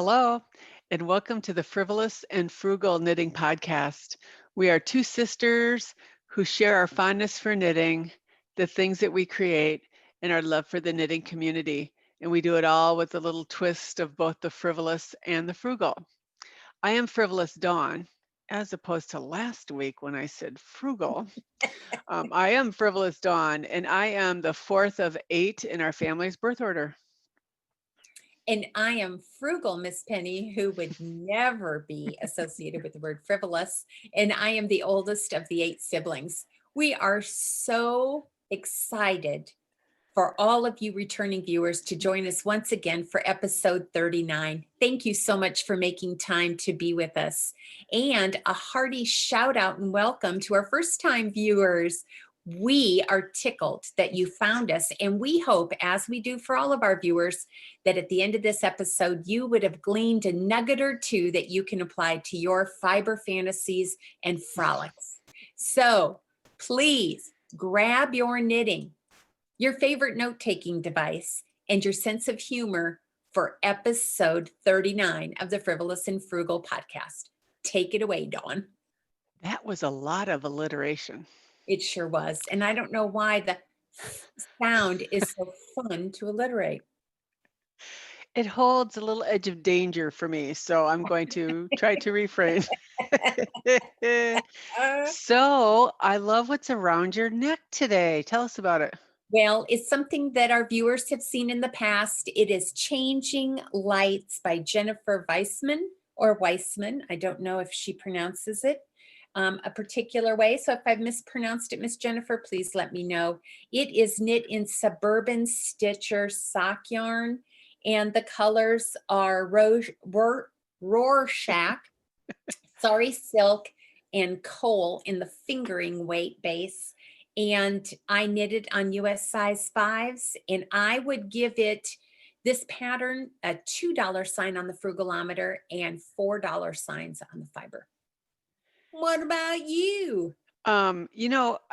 Hello, and welcome to the Frivolous and Frugal Knitting Podcast. We are two sisters who share our fondness for knitting, the things that we create, and our love for the knitting community. And we do it all with a little twist of both the frivolous and the frugal. I am Frivolous Dawn, as opposed to last week when I said frugal. I am Frivolous Dawn, and I am the fourth of 8 in our family's birth order. And I am frugal, Miss Penny, who would never be associated with the word frivolous. And I am the oldest of the 8 siblings. We are so excited for all of you returning viewers to join us once again for episode 39. Thank you so much for making time to be with us. And a hearty shout out and welcome to our first time viewers. We are tickled that you found us, and we hope, as we do for all of our viewers, that at the end of this episode, you would have gleaned a nugget or two that you can apply to your fiber fantasies and frolics. So please grab your knitting, your favorite note-taking device, and your sense of humor for episode 39 of the Frivolous and Frugal podcast. Take it away, Dawn. That was a lot of alliteration. It sure was. And I don't know why the sound is so fun to alliterate. It holds a little edge of danger for me, so I'm going to try to refrain. So I love what's around your neck today. Tell us about it. Well, it's something that our viewers have seen in the past. It is Changing Lights by Jennifer Weissman or Weissman. I don't know if she pronounces it a particular way. So if I've mispronounced it, Miss Jennifer, please let me know. It is knit in Suburban Stitcher Sock yarn, and the colors are Rorschach, Sari Silk, and Coal in the fingering weight base. And I knitted on US size 5s, and I would give it, this pattern, a $2 sign on the frugalometer and $4 signs on the fiber. What about you? I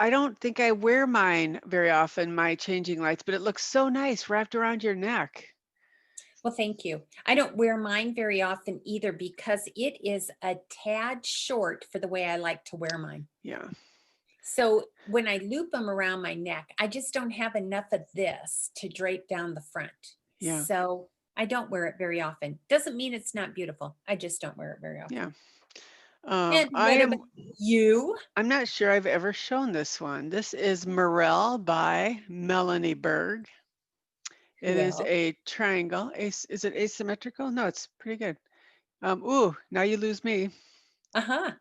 don't think I wear mine very often, my changing lights, but it looks so nice wrapped around your neck. Well, thank you. I don't wear mine very often either because it is a tad short for the way I like to wear mine. Yeah. So when I loop them around my neck, I just don't have enough of this to drape down the front. Yeah. So I don't wear it very often. Doesn't mean it's not beautiful. I just don't wear it very often. Yeah. And what about you? I'm not sure I've ever shown this one. This is Marelle by Melanie Berg. It is a triangle. Is it asymmetrical? No, it's pretty good. Ooh, now you lose me. Uh-huh.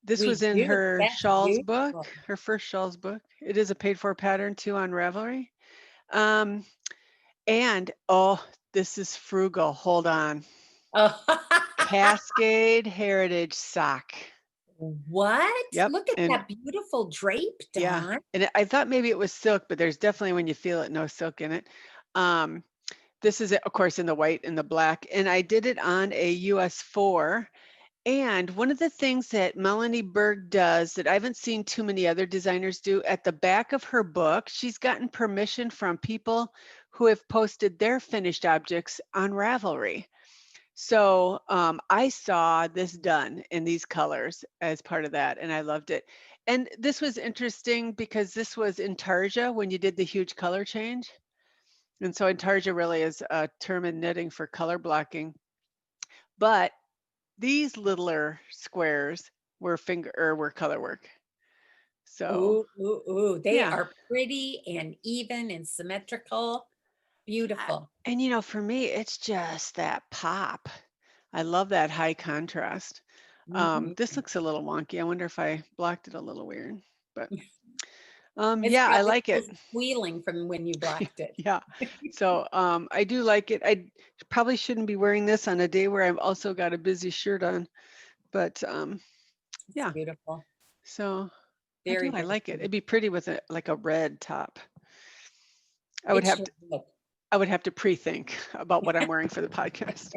This was in her shawls book, her first shawls book. It is a paid for pattern too on Ravelry. And oh, this is frugal. Hold on. Oh. Cascade Heritage Sock. What? Yep. Look at that beautiful drape, Dawn. Yeah. And I thought maybe it was silk, but there's definitely, when you feel it, no silk in it. This is, of course, in the white and the black. And I did it on a US 4. And one of the things that Melanie Berg does that I haven't seen too many other designers do, at the back of her book, she's gotten permission from people who have posted their finished objects on Ravelry. So I saw this done in these colors as part of that, and I loved it. And this was interesting because this was intarsia when you did the huge color change. And so intarsia really is a term in knitting for color blocking. But these littler squares were color work. So they are pretty and even and symmetrical. Beautiful. And for me, it's just that pop. I love that high contrast. This looks a little wonky. I wonder if I blocked it a little weird, but yeah, I like it. Squealing from when you blocked it. Yeah. So I do like it. I probably shouldn't be wearing this on a day where I've also got a busy shirt on, but yeah. Beautiful. So I like it. It'd be pretty with like a red top. I would have to pre-think about what I'm wearing for the podcast.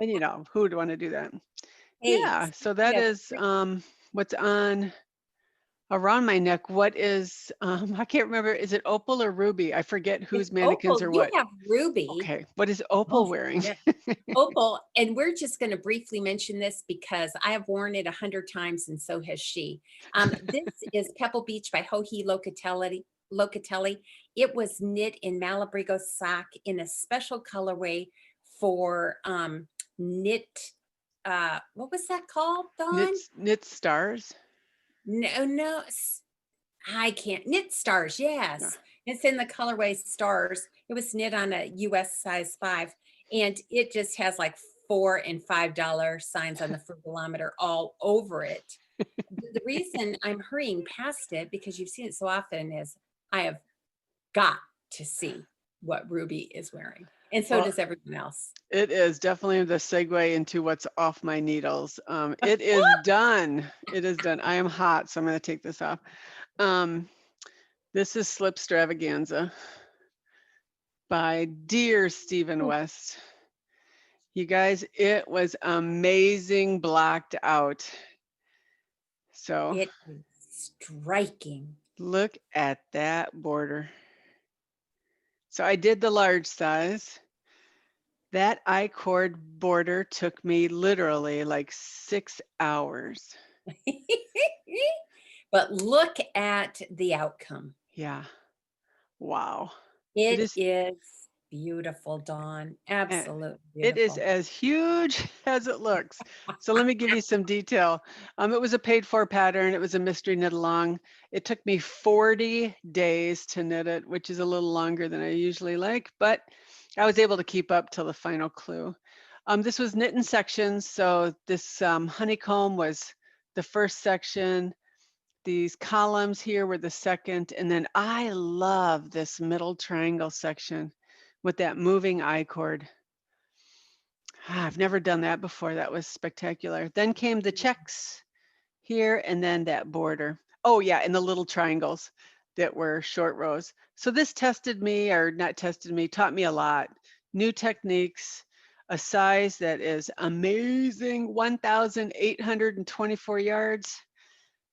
And who would want to do that? Hey, yeah, so that is what's on around my neck, what is, I can't remember, is it Opal or Ruby? I forget It's whose mannequins Opal. are You what. have Ruby. Okay, what is Oh, Opal wearing? yeah. Opal, and we're just going to briefly mention this because I have worn it 100 times and so has she. This is Pebble Beach by Joji Locatelli. Locatelli. It was knit in Malabrigo sock in a special colorway for knit. What was that called, Dawn? Knit stars. No, no, I can't. Knit stars, Yeah. yes. It's in the colorway stars. It was knit on a US size 5, and it just has like $4 and $5 signs on the frugalometer all over it. The reason I'm hurrying past it, because you've seen it so often, is I have got to see what Ruby is wearing. And so Well, does everyone else. it is definitely the segue into what's off my needles. It is done. It is done. I am hot, so I'm going to take this off. This is Slipstravaganza by dear Stephen West. You guys, it was amazing blocked out. So It is striking. look at that border. So I did the large size. That I-cord border took me literally like 6 hours. But look at the outcome. Yeah. Wow. It is beautiful, Dawn. eh, Absolutely it is beautiful. as huge as it looks. So let me give you some detail. It was a paid for pattern. It was a mystery knit along. It took me 40 days to knit it, which is a little longer than I usually like, but I was able to keep up till the final clue. This was knit in sections. So this honeycomb was the first section. These columns here were the second. And then I love this middle triangle section with that moving I-cord. I've never done that before. That was spectacular. Then came the checks here and then that border. Oh yeah, and the little triangles that were short rows. So this tested me, or not tested me, taught me a lot. New techniques, a size that is amazing, 1,824 yards.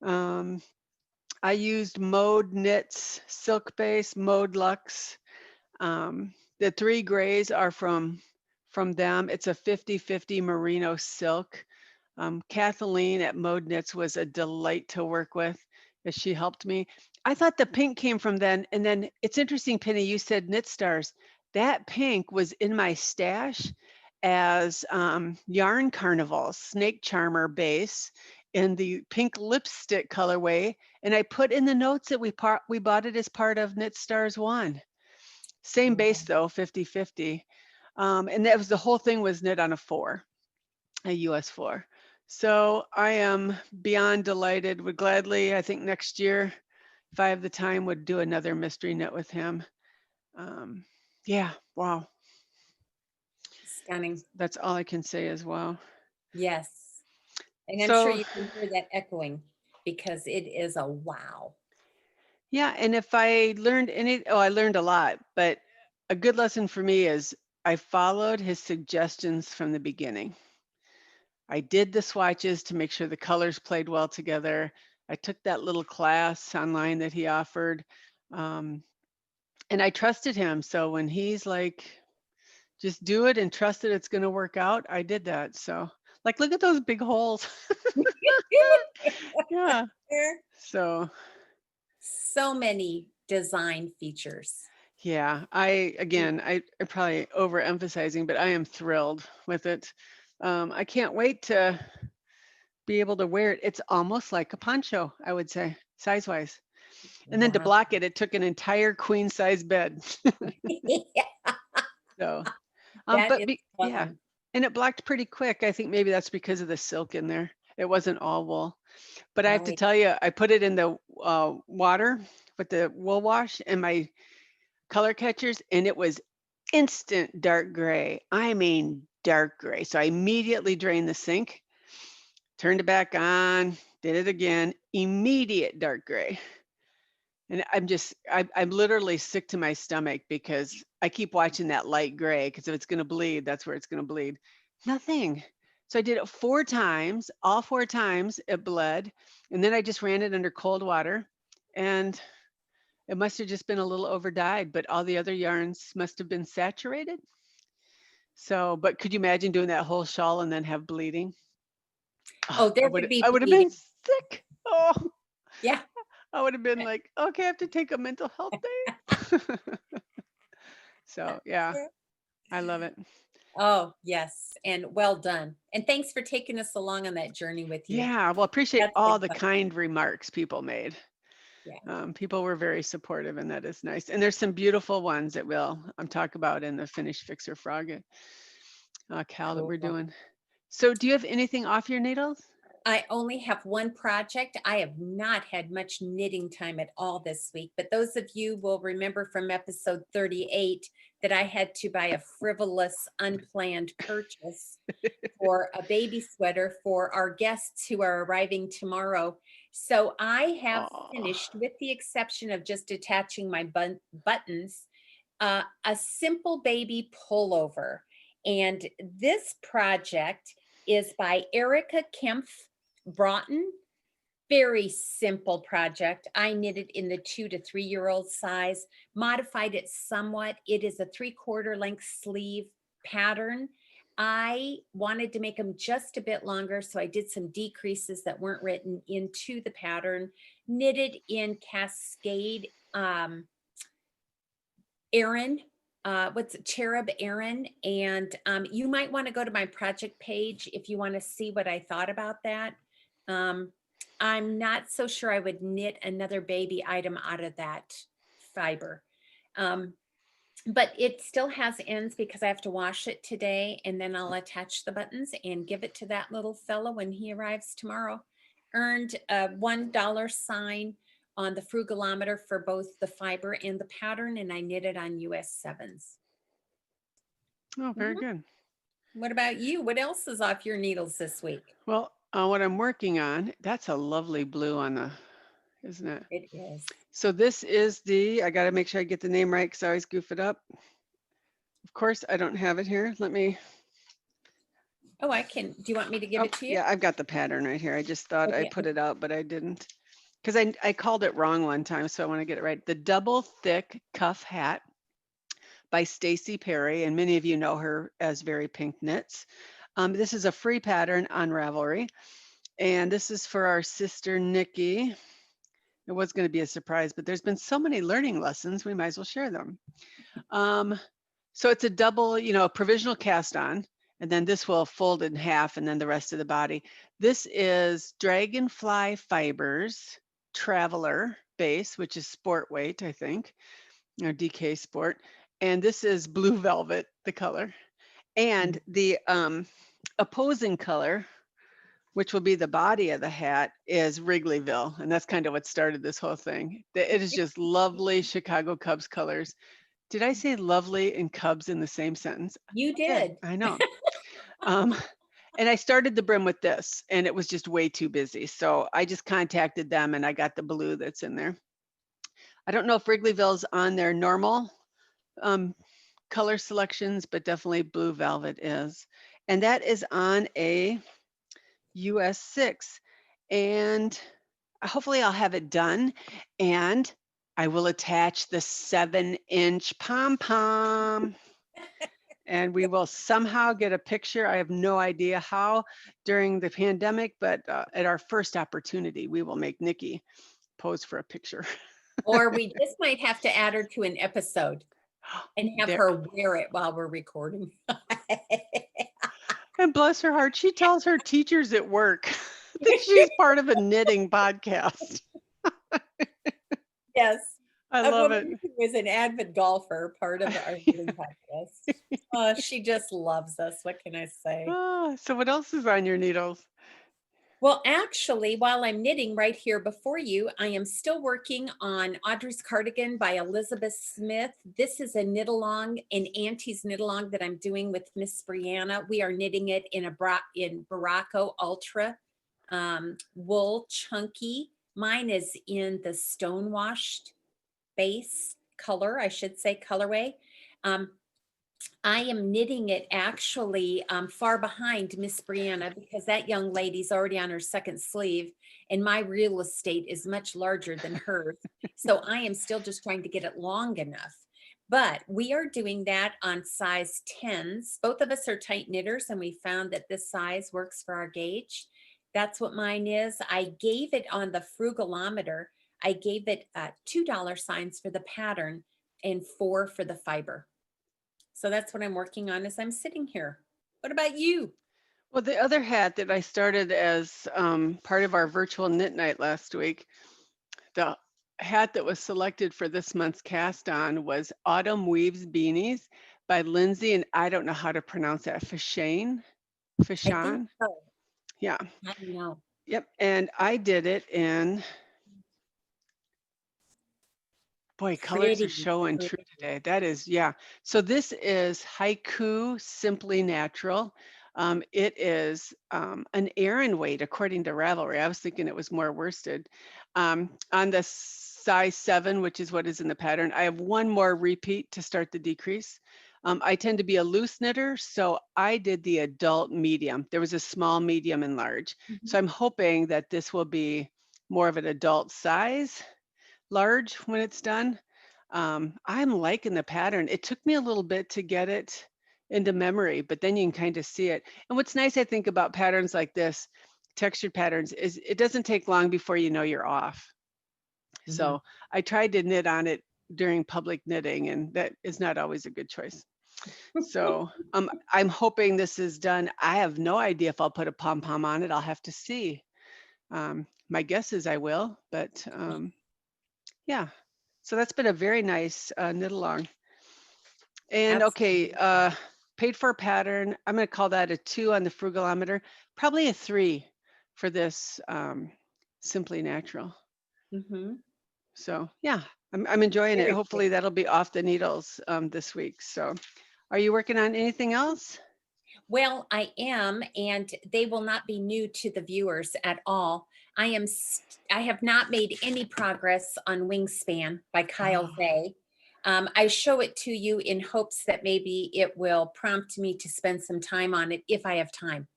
I used ModeKnit's silk base, Mode Luxe. The 3 grays are from them. It's a 50-50 merino silk. Kathleen at ModeKnits was a delight to work with, as she helped me. I thought the pink came from then, and then it's interesting, Penny, you said Knit Stars. That pink was in my stash as Yarn Carnival Snake Charmer base in the pink lipstick colorway, and I put in the notes that we bought it as part of Knit Stars 1. Same base though, 50-50. And that was the whole thing was knit on a 4, a US 4. So I am beyond delighted. Would gladly, I think next year, if I have the time, would do another mystery knit with him. Yeah, wow. Stunning. That's all I can say as well. Yes. And I'm sure So you can hear that echoing because it is a wow. yeah, and if I learned I learned a lot, but a good lesson for me is I followed his suggestions from the beginning. I did the swatches to make sure the colors played well together. I took that little class online that he offered, and I trusted him. So when he's like, just do it and trust that it's going to work out, I did that. So like, look at those big holes. Yeah. So many design features. yeah, I probably overemphasizing, but I am thrilled with it. I can't wait to be able to wear it. It's almost like a poncho, I would say, size wise. And then to Wow. block it, it took an entire queen size bed. So, That is yeah, fun. and it blocked pretty quick. I think maybe that's because of the silk in there. It wasn't all wool. But I have to Right. tell you, I put it in the water with the wool wash and my color catchers, and it was instant dark gray. I mean, dark gray. So I immediately drained the sink, turned it back on, did it again, immediate dark gray. And I'm literally sick to my stomach because I keep watching that light gray because if it's going to bleed, that's where it's going to bleed. Nothing. So I did it 4 times, all 4 times it bled, and then I just ran it under cold water, and it must have just been a little over dyed, but all the other yarns must have been saturated. So, but could you imagine doing that whole shawl and then have bleeding? Oh, I there would would be I would have bleeding. been sick. Oh, Yeah. I would have been like, okay, I have to take a mental health day. So yeah, Yeah. I love it. Oh, yes. And well done. And thanks for taking us along on that journey with you. Yeah, well, appreciate That's all the exciting. kind remarks people made. Yeah. People were very supportive, and that is nice. And there's some beautiful ones that we'll talk about in the Finish Fixer Frog Cal that we're Cool. doing. So, do you have anything off your needles? I only have one project. I have not had much knitting time at all this week, but those of you will remember from episode 38 that I had to buy a frivolous, unplanned purchase for a baby sweater for our guests who are arriving tomorrow. So I have Oh, finished, with the exception of just attaching my buttons, a simple baby pullover. And this project is by Erica Kempf Broughton. Very simple project. I knitted in the 2 to 3-year-old size, modified it somewhat. It is a 3/4 length sleeve pattern. I wanted to make them just a bit longer, so I did some decreases that weren't written into the pattern, knitted in cascade Aaron, what's it, Cherub Aaron. And you might want to go to my project page if you want to see what I thought about that. I'm not so sure I would knit another baby item out of that fiber. But it still has ends because I have to wash it today, and then I'll attach the buttons and give it to that little fella when he arrives tomorrow. Earned a $1 sign on the frugalometer for both the fiber and the pattern, and I knitted on US 7s. oh, very Mhm. good. What about you? What else is off your needles this week? Well, what I'm working on, that's a lovely blue on the, isn't it? It is. So this is the, I got to make sure I get the name right because I always goof it up. Of course, I don't have it here. Let me, Oh, I can. Do you want me to give oh, it to you? yeah, I've got the pattern right here. I just thought I Okay. put it out, but I didn't. Because I called it wrong one time, so I want to get it right. The Double Thick Cuff Hat by Staci Perry, and many of you know her as Very Pink Knits. This is a free pattern on Ravelry, and this is for our sister Nikki. It was going to be a surprise, but there's been so many learning lessons, we might as well share them. So it's a double, provisional cast on, and then this will fold in half, and then the rest of the body. This is Dragonfly Fibers Traveler base, which is sport weight, I think, or DK Sport. And this is blue velvet, the color. And the opposing color, which will be the body of the hat, is Wrigleyville. And that's kind of what started this whole thing. It is just lovely Chicago Cubs colors. Did I say lovely and Cubs in the same sentence? You Yeah, did. I know. Um, and I started the brim with this, and it was just way too busy. So I just contacted them, and I got the blue that's in there. I don't know if Wrigleyville's on their normal color selections, but definitely blue velvet is. And that is on a US 6. And hopefully I'll have it done. And I will attach the 7-inch pom-pom. And we will somehow get a picture. I have no idea how during the pandemic, but at our first opportunity, we will make Nikki pose for a picture. Or we just might have to add her to an episode and have There. her wear it while we're recording. And bless her heart, she tells her teachers at work that she's part of a knitting podcast. Yes. I A love it. woman who is an avid golfer, part of our knitting podcast. She just loves us. What can I say? So what else is on your needles? Well, actually, while I'm knitting right here before you, I am still working on Audrey's cardigan by Elizabeth Smith. This is a knit along, an Auntie's knit along that I'm doing with Miss Brianna. We are knitting it in Baracco Ultra wool chunky. Mine is in the stonewashed base color, I should say colorway. I am knitting it actually far behind Miss Brianna because that young lady's already on her second sleeve and my real estate is much larger than hers. So I am still just trying to get it long enough. But we are doing that on size 10s. Both of us are tight knitters and we found that this size works for our gauge. That's what mine is. I gave it on the frugalometer. I gave it $2 signs for the pattern and 4 for the fiber. So that's what I'm working on as I'm sitting here. What about you? Well, the other hat that I started as part of our virtual knit night last week, the hat that was selected for this month's cast on was Autumn Weaves Beanies by Lindsey, and I don't know how to pronounce that. I think Faciane. so. Yeah. I don't know. Yep. And I did it in, boy, colors are Pretty. showing true today. That is, yeah. So this is Haiku Simply Natural. It is an Aran weight according to Ravelry. I was thinking it was more worsted. On the size 7, which is what is in the pattern, I have one more repeat to start the decrease. I tend to be a loose knitter, so I did the adult medium. There was a small, medium, and large. So I'm hoping that this will be more of an adult size, large when it's done. I'm liking the pattern. It took me a little bit to get it into memory, but then you can kind of see it. And what's nice, I think, about patterns like this, textured patterns, is it doesn't take long before you know you're off. So I tried to knit on it during public knitting, and that is not always a good choice. So I'm hoping this is done. I have no idea if I'll put a pom-pom on it. I'll have to see. My guess is I will, but yeah. So that's been a very nice knit along. And okay, paid for pattern. I'm going to call that a 2 on the frugalometer, probably a 3 for this Simply Natural. So yeah, I'm enjoying it. Hopefully that'll be off the needles this week. So are you working on anything else? Well, I am, and they will not be new to the viewers at all. I have not made any progress on Wingspan by Kyle Vey. I show it to you in hopes that maybe it will prompt me to spend some time on it if I have time,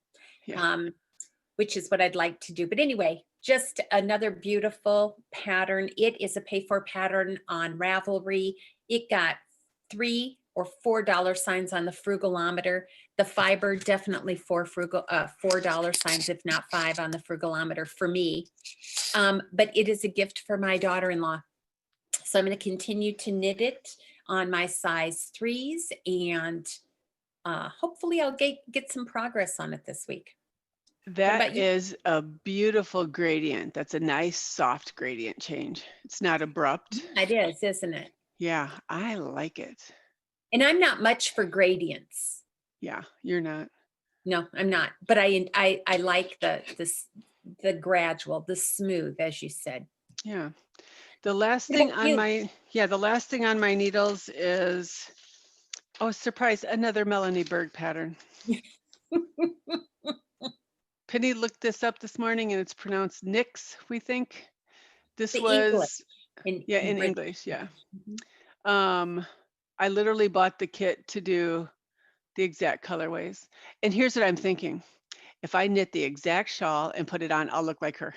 which is what I'd like to do. But anyway, just another beautiful pattern. It is a pay-for pattern on Ravelry. It got $3 or $4 signs on the frugalometer. The fiber definitely $4 signs, if not 5 on the frugalometer for me. But it is a gift for my daughter-in-law. So I'm going to continue to knit it on my size 3s, and hopefully I'll get some progress on it this week. That is a beautiful gradient. That's a nice soft gradient change. It's not abrupt. It is, isn't it? Yeah, I like it. And I'm not much for gradients. Yeah, you're not. No, I'm not. But I like the gradual, the smooth, as you said. Yeah. The last thing on my needles is, oh, surprise, another Melanie Berg pattern. Penny looked this up this morning and it's pronounced Nixe, we think. This was in English, yeah. I literally bought the kit to do the exact colorways. And here's what I'm thinking. If I knit the exact shawl and put it on, I'll look like her.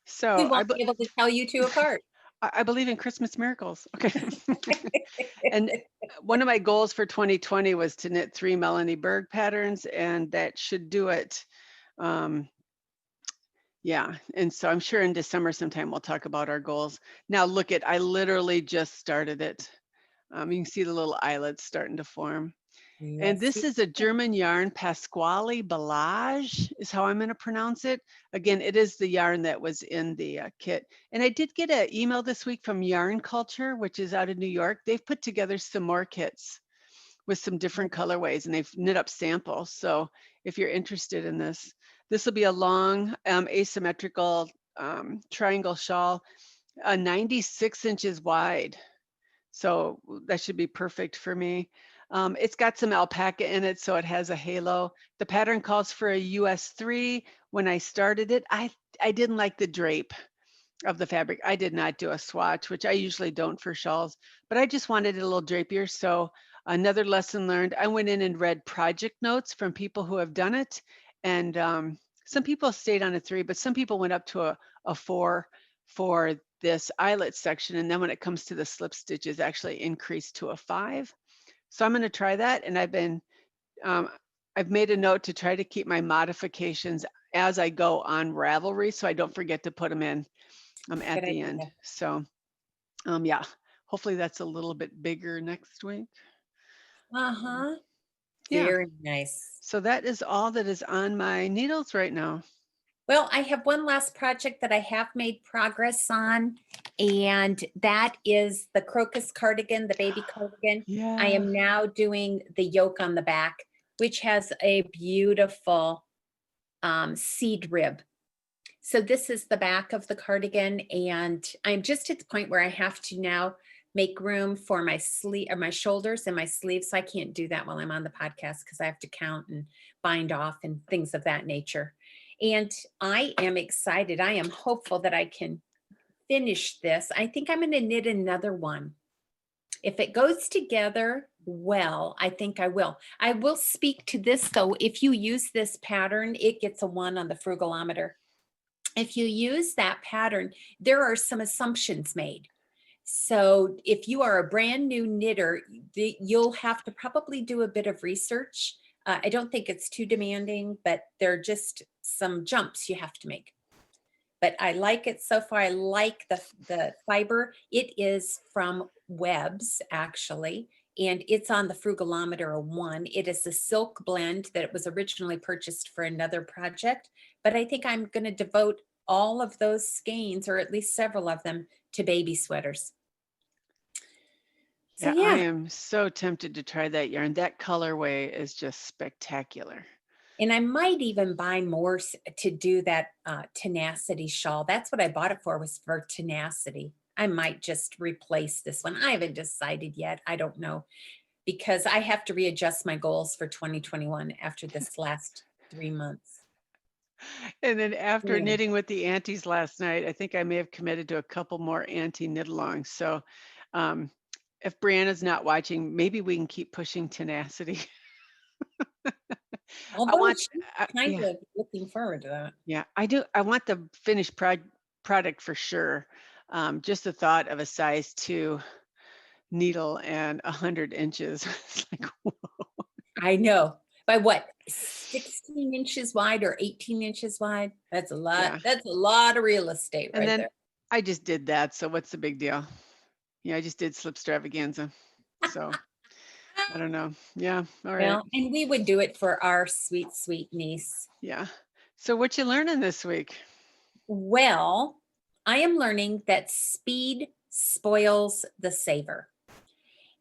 So we won't be able to tell you two apart. I believe in Christmas miracles. Okay. And one of my goals for 2020 was to knit 3 Melanie Berg patterns, and that should do it. Yeah, and so I'm sure in December sometime we'll talk about our goals. Now look at, I literally just started it. You can see the little eyelets starting to form. Yes, and this is a German yarn, Pasquale Ballage is how I'm going to pronounce it. Again, it is the yarn that was in the kit. And I did get an email this week from Yarn Culture, which is out of New York. They've put together some more kits with some different colorways, and they've knit up samples. So if you're interested in this, this will be a long asymmetrical triangle shawl, 96 inches wide. So that should be perfect for me. It's got some alpaca in it, so it has a halo. The pattern calls for a US 3. When I started it, I didn't like the drape. of the fabric. I did not do a swatch, which I usually don't for shawls, but I just wanted it a little drapier. So another lesson learned, I went in and read project notes from people who have done it. And some people stayed on a 3, but some people went up to a 4 for this eyelet section. And then when it comes to the slip stitches, actually increased to a 5. So I'm going to try that. And I've made a note to try to keep my modifications as I go on Ravelry, so I don't forget to put them in at Good the idea. end. So yeah, hopefully that's a little bit bigger next week. Uh-huh. Yeah. Very nice. So that is all that is on my needles right now. Well, I have one last project that I have made progress on, and that is the Crocus cardigan, the baby cardigan. Yeah. I am now doing the yoke on the back, which has a beautiful seed rib. So this is the back of the cardigan, and I'm just at the point where I have to now make room for my sleeve or my shoulders and my sleeves. So I can't do that while I'm on the podcast because I have to count and bind off and things of that nature. And I am excited. I am hopeful that I can finish this. I think I'm going to knit another one. If it goes together well, I think I will. I will speak to this though. If you use this pattern, it gets a 1 on the frugalometer. If you use that pattern, there are some assumptions made. So if you are a brand new knitter, you'll have to probably do a bit of research. I don't think it's too demanding, but there are just some jumps you have to make. But I like it so far. I like the fiber. It is from Webs, actually, and it's on the frugalometer a 1. It is a silk blend that was originally purchased for another project, but I think I'm going to devote all of those skeins, or at least several of them, to baby sweaters. So Yeah, I yeah, am so tempted to try that yarn. That colorway is just spectacular. and I might even buy more to do that tenacity shawl. That's what I bought it for, was for tenacity. I might just replace this one. I haven't decided yet. I don't know, because I have to readjust my goals for 2021 after this last 3 months. And then after Anyway. knitting with the aunties last night, I think I may have committed to a couple more auntie knit alongs. So if Brianna's not watching, maybe we can keep pushing tenacity. Although she's kind Yeah, of looking forward to that. yeah, I do. I want the finished product for sure. Just the thought of a size 2 needle and 100 inches. It's like, whoa. I know. By what, 16 inches wide or 18 inches wide? That's a lot. Yeah. That's a lot of real estate And right then there. I just did that. So what's the big deal? Yeah, I just did Slipstravaganza. So I don't know. Yeah. All right. Well, and we would do it for our sweet, sweet niece. Yeah. So what you learning this week? Well, I am learning that speed spoils the savor.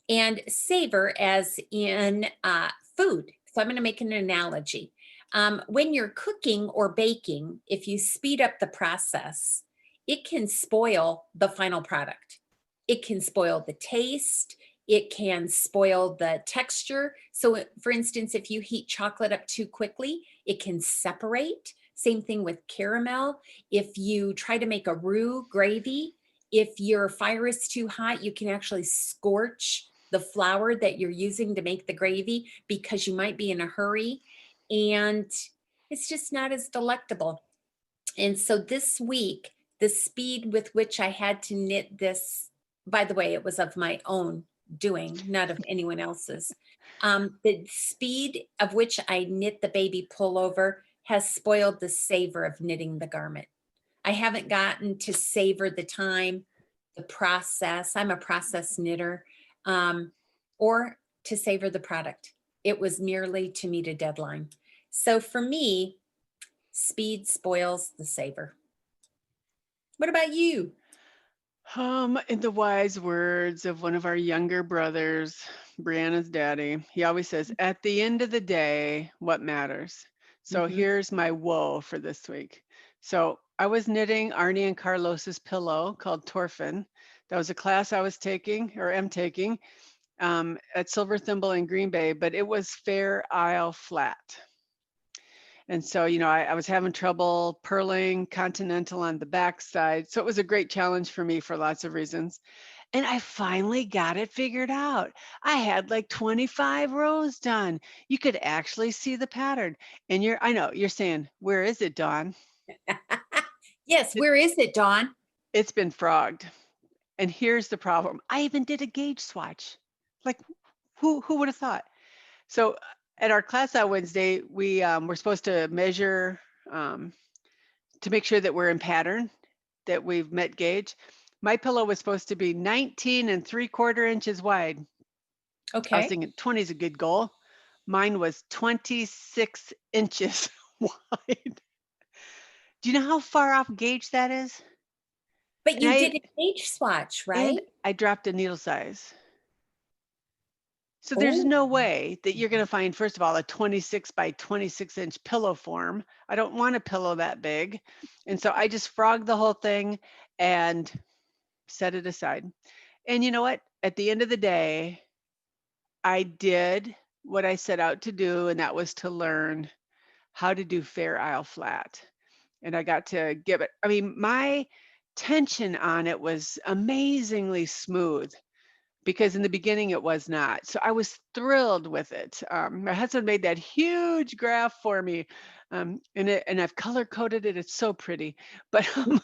And savor as in food. So I'm going to make an analogy. When you're cooking or baking, if you speed up the process, it can spoil the final product. It can spoil the taste. It can spoil the texture. So for instance, if you heat chocolate up too quickly, it can separate. Same thing with caramel. If you try to make a roux gravy, if your fire is too hot, you can actually scorch the flour that you're using to make the gravy because you might be in a hurry, and it's just not as delectable. And so this week, the speed with which I had to knit this, by the way, it was of my own doing, not of anyone else's. The speed of which I knit the baby pullover has spoiled the savor of knitting the garment. I haven't gotten to savor the time, the process. I'm a process knitter, or to savor the product. It was merely to meet a deadline. So for me, speed spoils the savor. What about you? In the wise words of one of our younger brothers, Brianna's daddy, he always says, at the end of the day, what matters? So here's my woe for this week. So I was knitting Arnie and Carlos's pillow called Torfin. That was a class I was taking or am taking at Silver Thimble in Green Bay, but it was Fair Isle flat. And so, you know, I was having trouble purling continental on the backside. So it was a great challenge for me for lots of reasons. And I finally got it figured out. I had like 25 rows done. You could actually see the pattern. And I know you're saying, where is it, Dawn? Yes, where is it, Dawn? It's been frogged. And here's the problem. I even did a gauge swatch. Like who would have thought? So at our class on Wednesday, we're supposed to measure to make sure that we're in pattern, that we've met gauge. My pillow was supposed to be 19 and 3/4 inches wide. I was Okay. thinking 20 is a good goal. Mine was 26 inches wide. Do you know how far off gauge that is? But And you I did a gauge swatch, and right? I dropped a needle size. So there's Oh, no way that you're going to find, first of all, a 26 by 26 inch pillow form. I don't want a pillow that big. And so I just frogged the whole thing and set it aside. And you know what? At the end of the day, I did what I set out to do, and that was to learn how to do Fair Isle flat. And I got to give it, I mean, my tension on it was amazingly smooth because in the beginning it was not. So I was thrilled with it. My husband made that huge graph for me, and I've color coded it. It's so pretty. But you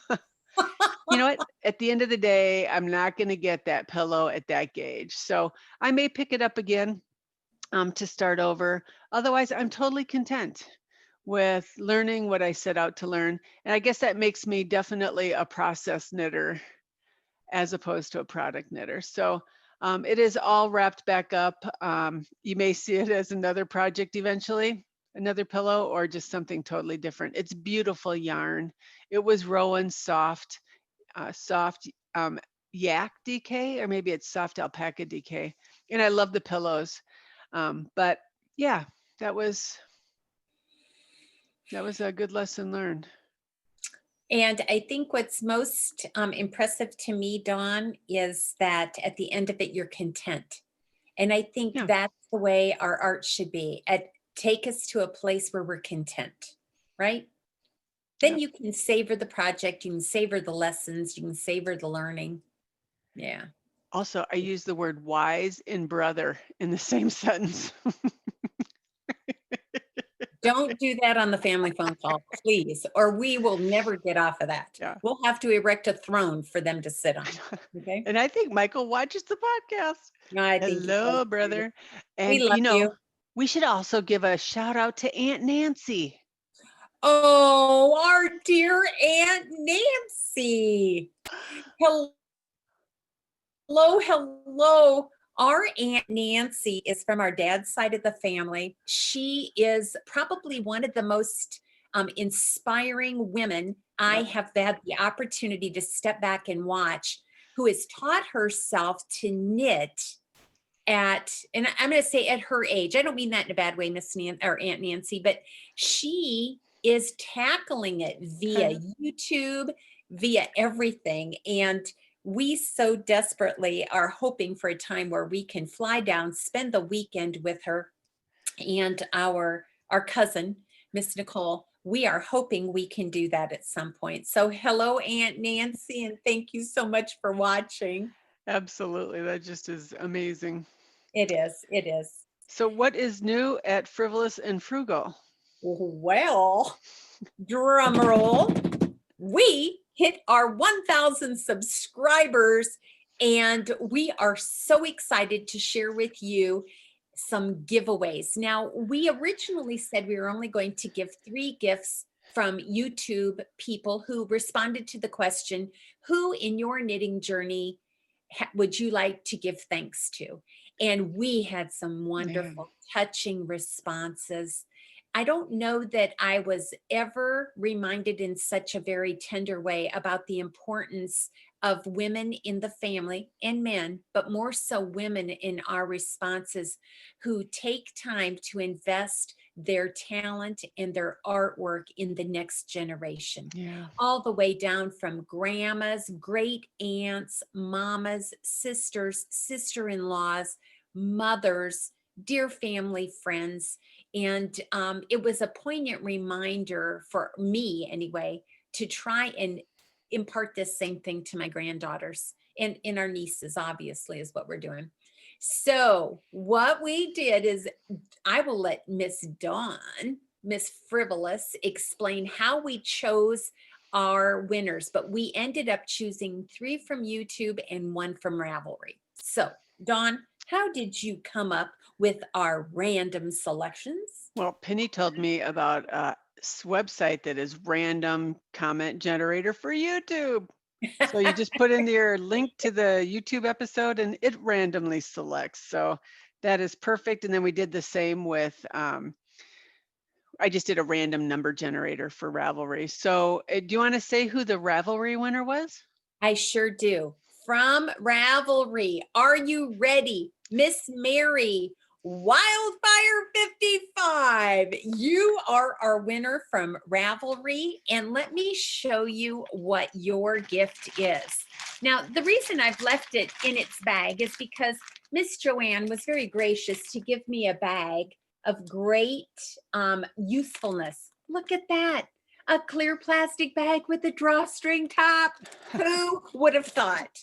know what? At the end of the day, I'm not going to get that pillow at that gauge. So I may pick it up again to start over. Otherwise, I'm totally content with learning what I set out to learn. And I guess that makes me definitely a process knitter as opposed to a product knitter. So it is all wrapped back up. You may see it as another project eventually, another pillow, or just something totally different. It's beautiful yarn. It was Rowan soft yak DK, or maybe it's soft alpaca DK. And I love the pillows. But yeah, that was a good lesson learned. and I think what's most impressive to me, Dawn, is that at the end of it, you're content. And I think Yeah, that's the way our art should be. Take us to a place where we're content, right? Then yep. you can savor the project, you can savor the lessons, you can savor the learning. Yeah. Also, I use the word wise and brother in the same sentence. Don't do that on the family phone call, please, or we will never get off of that. Yeah. We'll have to erect a throne for them to sit on. Okay. And I think Michael watches the podcast. No, I think he does Hello, too. brother. We And love you know, you. we should also give a shout out to Aunt Nancy. Oh, our dear Aunt Nancy. Hello, hello. Our Aunt Nancy is from our dad's side of the family. She is probably one of the most inspiring women I Yep. have had the opportunity to step back and watch, who has taught herself to knit and I'm going to say at her age. I don't mean that in a bad way, Miss Nan or Aunt Nancy, but she is tackling it via YouTube, via everything. And we so desperately are hoping for a time where we can fly down, spend the weekend with her and our cousin, Miss Nicole. We are hoping we can do that at some point. So hello, Aunt Nancy, and thank you so much for watching. Absolutely. That just is amazing. It is. It is. So, what is new at Frivolous and Frugal? Well, drum roll. We hit our 1,000 subscribers, and we are so excited to share with you some giveaways. Now, we originally said we were only going to give 3 gifts from YouTube people who responded to the question, who in your knitting journey would you like to give thanks to? And we had some Man. wonderful, touching responses. I don't know that I was ever reminded in such a very tender way about the importance of women in the family and men, but more so women in our responses who take time to invest their talent and their artwork in the next generation, Yeah. all the way down from grandmas, great aunts, mamas, sisters, sister in laws, mothers, dear family, friends. And it was a poignant reminder for me anyway, to try and impart this same thing to my granddaughters and our nieces, obviously, is what we're doing. So what we did is I will let Miss Dawn, Miss Frivolous, explain how we chose our winners, but we ended up choosing 3 from YouTube and 1 from Ravelry. So Dawn, how did you come up with our random selections? Well, Penny told me about a website that is random comment generator for YouTube. So you just put in your link to the YouTube episode and it randomly selects. So that is perfect. And then we did the same with, I just did a random number generator for Ravelry. So do you want to say who the Ravelry winner was? I sure do. From Ravelry, are you ready? Miss Mary, Wildfire 55. You are our winner from Ravelry. And let me show you what your gift is. Now, the reason I've left it in its bag is because Miss Joanne was very gracious to give me a bag of great usefulness. Look at that. A clear plastic bag with a drawstring top. Who would have thought?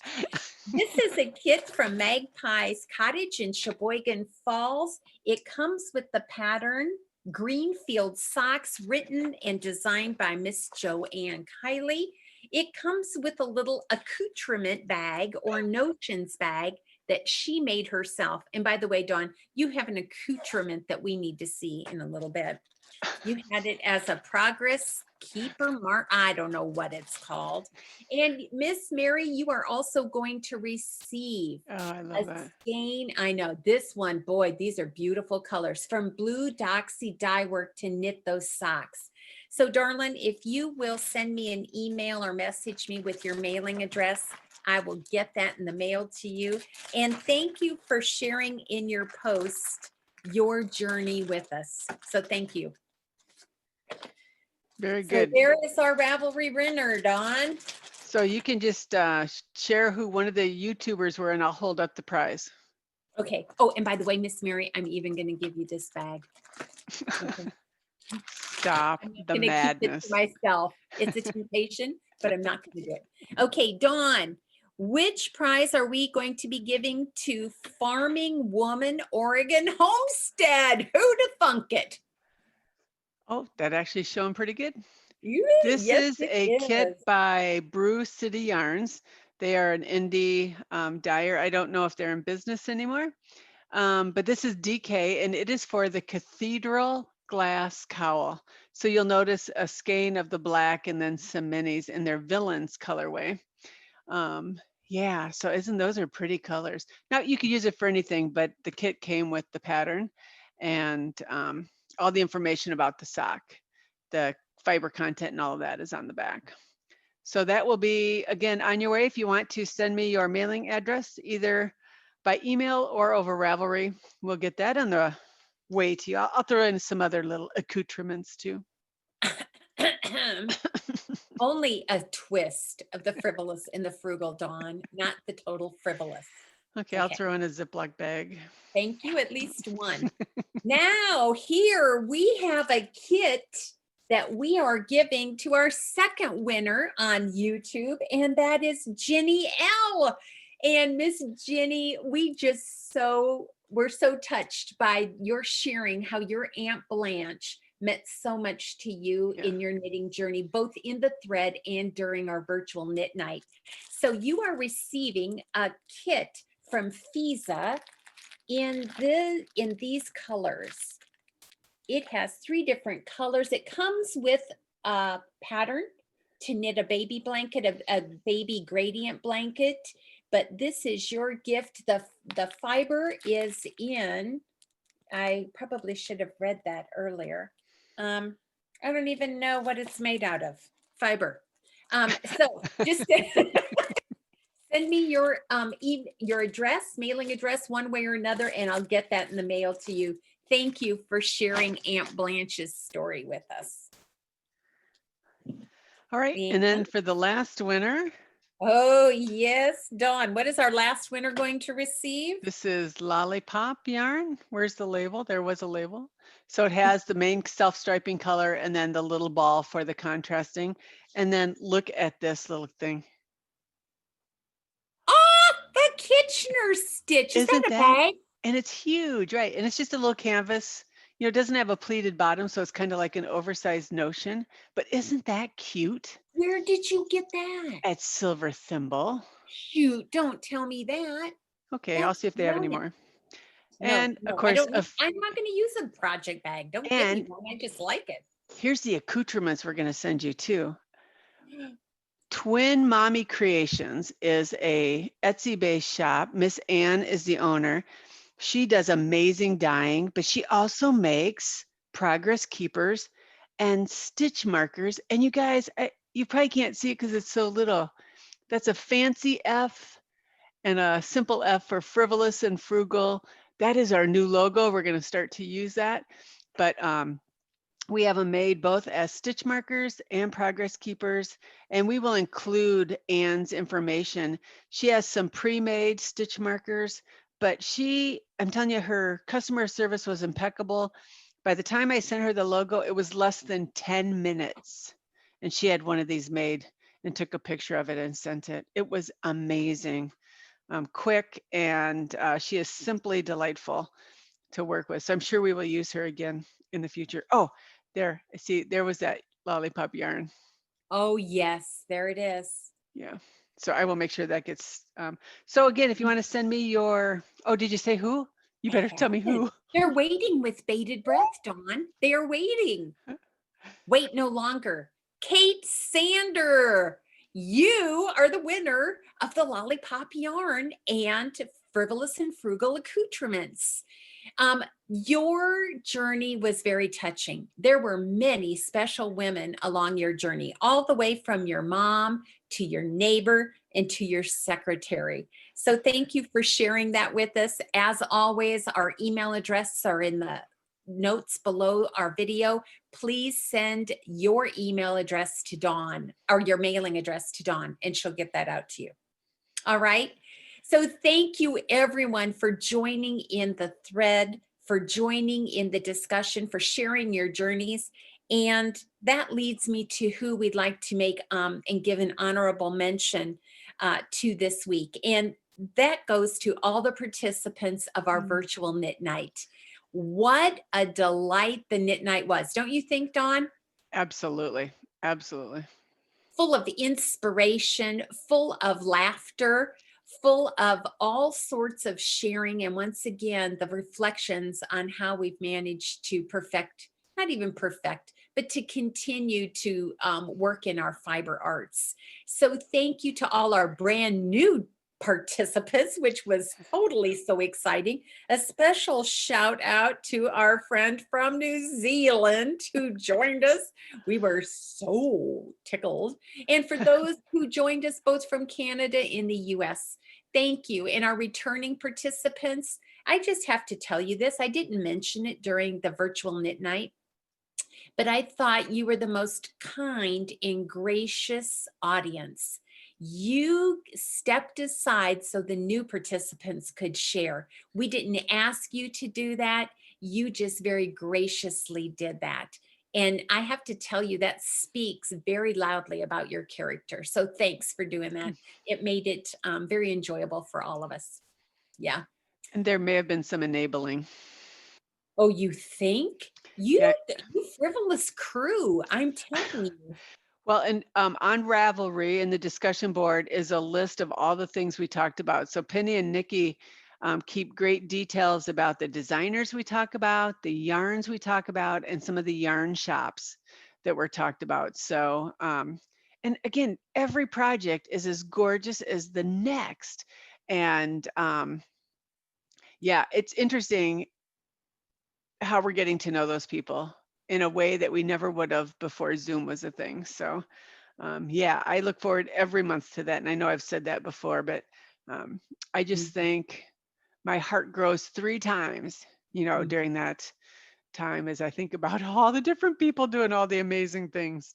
This is a kit from Magpie's Cottage in Sheboygan Falls. It comes with the pattern Greenfield Socks, written and designed by Miss Joanne Kiley. It comes with a little accoutrement bag or notions bag that she made herself. And by the way, Dawn, you have an accoutrement that we need to see in a little bit. You had it as a progress keeper mark. I don't know what it's called. And Miss Mary, you are also going to receive I love that. skein. I know this one, boy, these are beautiful colors. From Blue Doxy Dye Work to knit those socks. So darling, if you will send me an email or message me with your mailing address, I will get that in the mail to you. And thank you for sharing in your post your journey with us. So thank you. Very good. So there is our Ravelry winner, Dawn. So you can just share who one of the YouTubers were and I'll hold up the prize. Okay. Oh, and by the way, Miss Mary, I'm even going to give you this bag. Okay. Stop the madness. Keep it to myself. It's a temptation, but I'm not going to do it. Okay, Dawn, which prize are we going to be giving to Farming Woman Oregon Homestead? Who'd have thunk it? Oh, that actually is showing pretty good. You, This yes, is it a kit is. by Brew City Yarns. They are an indie dyer. I don't know if they're in business anymore, but this is DK and it is for the Cathedral Glass Cowl. So you'll notice a skein of the black and then some minis in their Villains colorway. Yeah, so those are pretty colors. Now you could use it for anything, but the kit came with the pattern and all the information about the sock, the fiber content and all of that is on the back. So that will be, again, on your way if you want to send me your mailing address, either by email or over Ravelry. We'll get that on the way to you. I'll throw in some other little accoutrements too. Only a twist of the frivolous and the frugal, Dawn, not the total frivolous. Okay, I'll throw in a Ziploc bag. Thank you, at least one. Now here we have a kit that we are giving to our second winner on YouTube, and that is Ginny L. And Miss Ginny, we're so touched by your sharing how your Aunt Blanche meant so much to you in your knitting journey, both in the thread and during our virtual knit night. So you are receiving a kit from Fiza in these colors. It has 3 different colors. It comes with a pattern to knit a baby blanket, a baby gradient blanket, but this is your gift. The fiber is in, I probably should have read that earlier. I don't even know what it's made out of. Fiber. So just send me your address, mailing address, one way or another, and I'll get that in the mail to you. Thank you for sharing Aunt Blanche's story with us. All right, and then for the last winner. Oh, yes, Dawn, what is our last winner going to receive? This is Lollipop Yarn. Where's the label? There was a label. So it has the main self-striping color and then the little ball for the contrasting. And then look at this little thing. Oh, the Kitchener stitch. Is that Isn't a that? bag? And it's huge, right? And it's just a little canvas. It doesn't have a pleated bottom, so it's kind of like an oversized notion. But isn't that cute? Where did you get that? At Silver Thimble. Shoot, don't tell me that. Okay, I'll That's see if they have any brilliant. more. No, And of no, I course, don't need, I'm not going to use a project bag. Don't get me and one. I just like it. here's the accoutrements we're going to send you too. Twin Mommy Creations is a Etsy-based shop. Miss Ann is the owner. She does amazing dyeing, but she also makes progress keepers and stitch markers. And you guys, you probably can't see it because it's so little. That's a fancy F and a simple F for frivolous and frugal. That is our new logo. We're going to start to use that. But we have them made both as stitch markers and progress keepers, and we will include Anne's information. She has some pre-made stitch markers, but I'm telling you, her customer service was impeccable. By the time I sent her the logo, it was less than 10 minutes, and she had one of these made and took a picture of it and sent it. It was amazing, quick, and she is simply delightful to work with. So I'm sure we will use her again in the future. Oh, there, see, there was that lollipop yarn. Oh, yes, there it is. Yeah. So I will make sure that gets, so again, if you want to send me oh, did you say who? You better tell me who. They're waiting with bated breath, Dawn. They are waiting. Wait no longer. Kate Sander, you are the winner of the lollipop yarn and frivolous and frugal accoutrements. Your journey was very touching. There were many special women along your journey, all the way from your mom to your neighbor and to your secretary. So thank you for sharing that with us. As always, our email addresses are in the notes below our video. Please send your email address to Dawn, or your mailing address to Dawn, and she'll get that out to you. All right. So thank you everyone for joining in the thread, for joining in the discussion, for sharing your journeys. And that leads me to who we'd like to make and give an honorable mention to this week. And that goes to all the participants of our virtual knit night. What a delight the knit night was. Don't you think, Dawn? Absolutely. Absolutely. Full of inspiration, full of laughter, full of all sorts of sharing. And once again, the reflections on how we've managed to perfect, not even perfect, but to continue to work in our fiber arts. So thank you to all our brand new participants, which was totally so exciting. A special shout out to our friend from New Zealand who joined us. We were so tickled. And for those who joined us both from Canada and the US, thank you. And our returning participants, I just have to tell you this. I didn't mention it during the virtual knit night, but I thought you were the most kind and gracious audience. You stepped aside so the new participants could share. We didn't ask you to do that. You just very graciously did that. And I have to tell you, that speaks very loudly about your character. So thanks for doing that. It made it very enjoyable for all of us. Yeah. And there may have been some enabling. Oh, you think? You, Yeah. you frivolous crew, I'm telling you. Well, and on Ravelry in the discussion board is a list of all the things we talked about. So Penny and Nikki keep great details about the designers we talk about, the yarns we talk about, and some of the yarn shops that were talked about. So, and again, every project is as gorgeous as the next. And yeah, it's interesting how we're getting to know those people in a way that we never would have before Zoom was a thing. So yeah, I look forward every month to that. And I know I've said that before, but I just think my heart grows 3 times, during that time as I think about all the different people doing all the amazing things.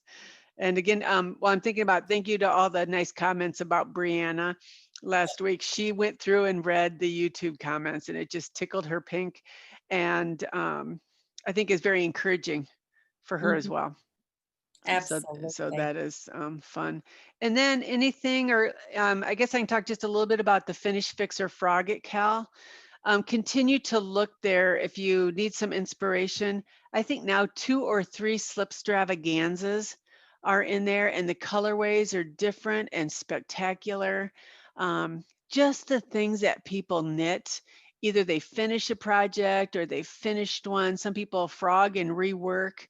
And again, well, I'm thinking about, thank you to all the nice comments about Brianna last week. She went through and read the YouTube comments and it just tickled her pink. And I think is very encouraging for her as Mhm. well. So Absolutely. that is fun. And then anything, or I guess I can talk just a little bit about the Finish Fixer Frog at Cal. Continue to look there if you need some inspiration. I think now 2 or 3 Slipstravaganzas are in there, and the colorways are different and spectacular. Just the things that people knit. Either they finish a project or they finished one. Some people frog and rework.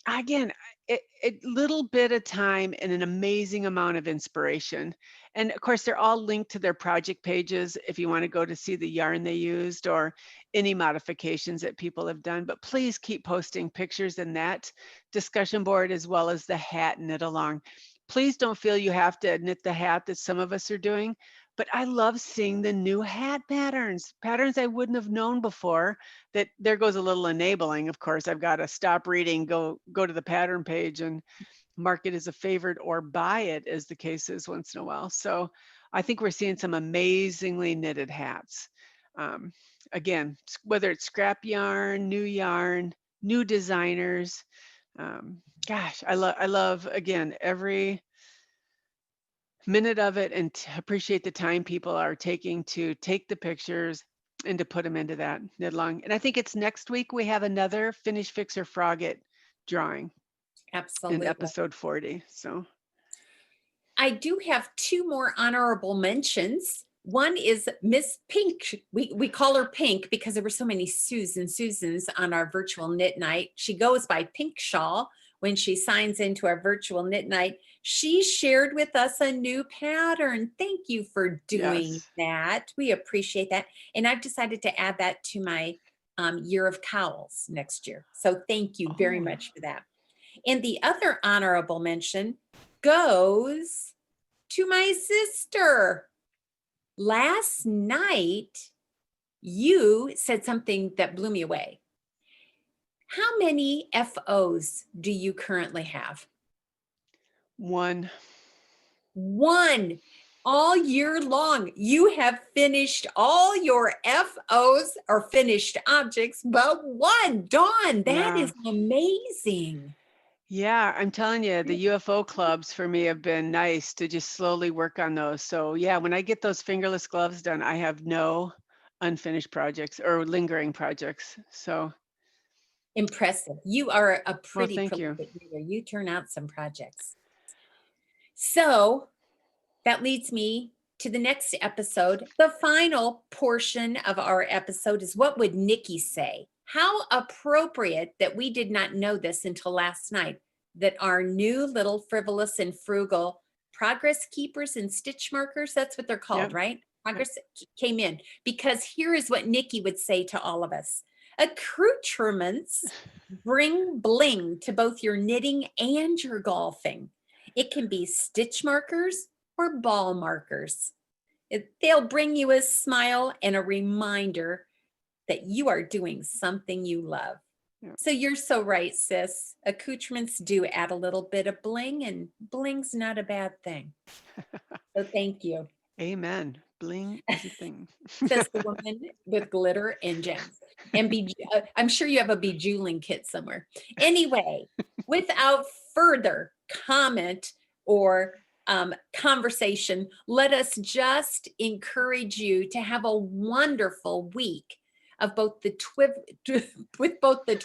Again, it little bit of time and an amazing amount of inspiration. And of course, they're all linked to their project pages if you want to go to see the yarn they used or any modifications that people have done. But please keep posting pictures in that discussion board as well as the hat knit along. Please don't feel you have to knit the hat that some of us are doing. But I love seeing the new hat patterns I wouldn't have known before. That there goes a little enabling. Of course, I've got to stop reading, go to the pattern page and mark it as a favorite or buy it as the case is once in a while. So I think we're seeing some amazingly knitted hats. Um, Again, whether it's scrap yarn, new designers. Gosh, I love again every minute of it, and appreciate the time people are taking to take the pictures and to put them into that knit along. And I think it's next week we have another Finish Fixer Frogget drawing in Absolutely. episode 40. So I do have 2 more honorable mentions. One is Miss Pink. We call her Pink because there were so many Susans on our virtual knit night. She goes by Pink Shawl when she signs into our virtual knit night. She shared with us a new pattern. Thank you for doing yes. that. We appreciate that. And I've decided to add that to my year of cowls next year. So thank you very Oh, much for that. And the other honorable mention goes to my sister. Last night, you said something that blew me away. How many FOs do you currently have? one. One. All year long, you have finished all your FOs or finished objects, but one. Dawn, that Yeah. is amazing. Yeah, I'm telling you, the UFO clubs for me have been nice to just slowly work on those. So yeah, when I get those fingerless gloves done, I have no unfinished projects or lingering projects. So, Impressive. You are a well, pretty thank you. prolific reader. You turn out some projects. So that leads me to the next episode. The final portion of our episode is what would Nikki say? How appropriate that we did not know this until last night, that our new little frivolous and frugal progress keepers and stitch markers, that's what they're called, Yep. right? Yep. Progress came in because here is what Nikki would say to all of us. Accoutrements bring bling to both your knitting and your golfing. It can be stitch markers or ball markers. They'll bring you a smile and a reminder that you are doing something you love. Yep. So you're so right, sis. Accoutrements do add a little bit of bling, and bling's not a bad thing. So thank you, Amen. Bling is a thing. says the woman with glitter and gems. And I'm sure you have a bejeweling kit somewhere. Anyway, without further comment or conversation, let us just encourage you to have a wonderful week of both the with both the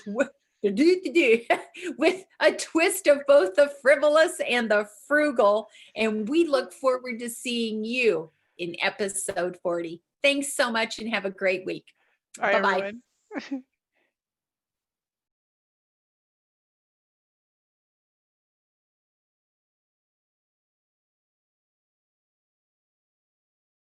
with a twist of both the frivolous and the frugal. And we look forward to seeing you in episode 40. Thanks so much and have a great week. All right, Bye-bye. everyone.